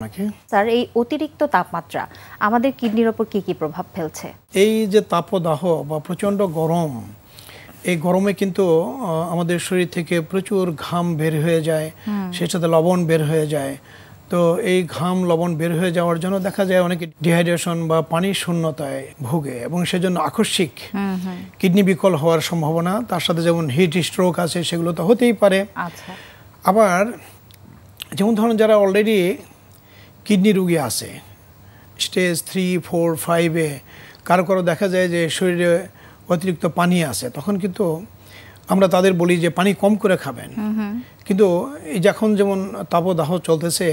নাকি স্যার এই অতিরিক্ত তাপমাত্রা আমাদের কিডনির উপর কি প্রভাব ফেলছে? এই যে তাপদাহ বা প্রচণ্ড গরম, এই গরমে কিন্তু আমাদের শরীর থেকে প্রচুর ঘাম বের হয়ে যায়, সেই সাথে লবণ বের হয়ে যায়। তো এই ঘাম লবণ বের হয়ে যাওয়ার জন্য দেখা যায় অনেকে ডিহাইড্রেশন বা পানির শূন্যতায় ভোগে এবং সেজন্য আকস্মিক কিডনি বিকল হওয়ার সম্ভাবনা। তার সাথে যেমন হিট স্ট্রোক আছে, সেগুলো তো হতেই পারে। আচ্ছা, আবার যেমন ধরুন যারা অলরেডি কিডনি রোগী আছে স্টেজ 3, 4, 5-এ, কারো কারো দেখা যায় যে শরীরে অতিরিক্ত পানি আছে, তখন কিন্তু আমরা তাদের বলি যে পানি কম করে খাবেন। কিন্তু এই যখন যেমন তাপদাহ চলতেছে,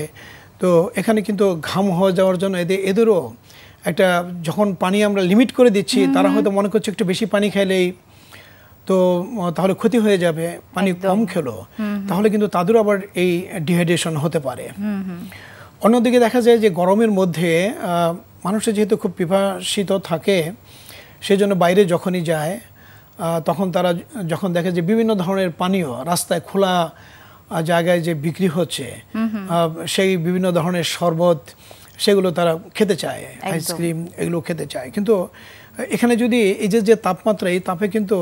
তো এখানে কিন্তু ঘাম হয়ে যাওয়ার জন্য এদেরও একটা, যখন পানি আমরা লিমিট করে দিচ্ছি, তারা হয়তো মনে করছে একটু বেশি পানি খাইলেই তো তাহলে ক্ষতি হয়ে যাবে, পানি কম খেলো, তাহলে কিন্তু তাদেরও আবার এই ডিহাইড্রেশন হতে পারে। অন্যদিকে দেখা যায় যে গরমের মধ্যে মানুষের যেহেতু খুব পিপাসিত থাকে, সেজন্য বাইরে যখনই যায় তখন তারা যখন দেখে যে বিভিন্ন ধরনের পানীয় রাস্তায় খোলা জায়গায় যে বিক্রি হচ্ছে, সেই বিভিন্ন ধরনের শরবত, সেগুলো তারা খেতে চায়, আইসক্রিম এগুলো খেতে চায়। কিন্তু এখানে যদি এই যে তাপমাত্রা, এই তাপে কিন্তু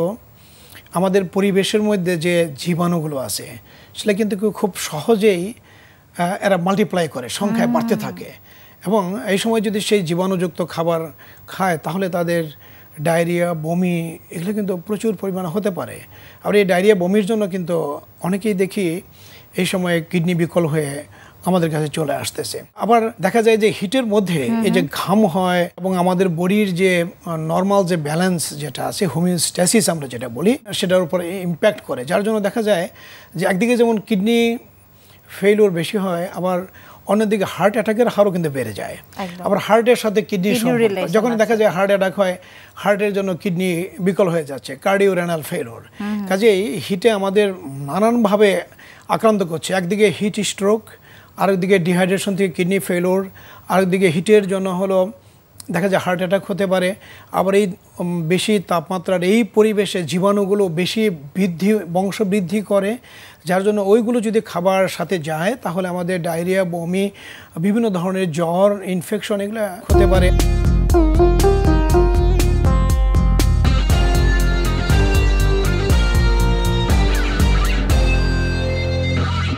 আমাদের পরিবেশের মধ্যে যে জীবাণুগুলো আছে, সেটা কিন্তু খুব সহজেই এরা মাল্টিপ্লাই করে, সংখ্যায় বাড়তে থাকে। এবং এই সময় যদি সেই জীবাণুযুক্ত খাবার খায়, তাহলে তাদের ডায়রিয়া, বমি এগুলো কিন্তু প্রচুর পরিমাণে হতে পারে। আর এই ডায়রিয়া, বমির জন্য কিন্তু অনেকেই দেখি এই সময় কিডনি বিকল হয়ে আমাদের কাছে চলে আসতেছে। আবার দেখা যায় যে হিটের মধ্যে এই যে ঘাম হয় এবং আমাদের বডির যে নর্মাল যে ব্যালেন্স যেটা আছে, হোমিওস্ট্যাসিস আমরা যেটা বলি, সেটার উপরে ইম্প্যাক্ট করে। যার জন্য দেখা যায় যে একদিকে যেমন কিডনি ফেইলিওর বেশি হয়, আবার অন্যদিকে হার্ট অ্যাটাকের হারও কিন্তু বেড়ে যায়। আবার হার্টের সাথে কিডনির সম্পর্ক, যখন দেখা যায় হার্ট অ্যাটাক হয়, হার্টের জন্য কিডনি বিকল হয়ে যাচ্ছে, কার্ডিওরেনাল ফেইলিওর। কাজেই হিটে আমাদের নানানভাবে আক্রান্ত করছে। একদিকে হিট স্ট্রোক, আরেকদিকে ডিহাইড্রেশন থেকে কিডনি ফেইলিওর, আরেকদিকে হিটের জন্য হলো দেখা যায় হার্ট অ্যাটাক হতে পারে। আবার এই বেশি তাপমাত্রার এই পরিবেশে জীবাণুগুলো বেশি বংশবৃদ্ধি করে, যার জন্য ওইগুলো যদি খাবার সাথে যায়, তাহলে আমাদের ডায়রিয়া, বমি, বিভিন্ন ধরনের জ্বর, ইনফেকশন এগুলো হতে পারে।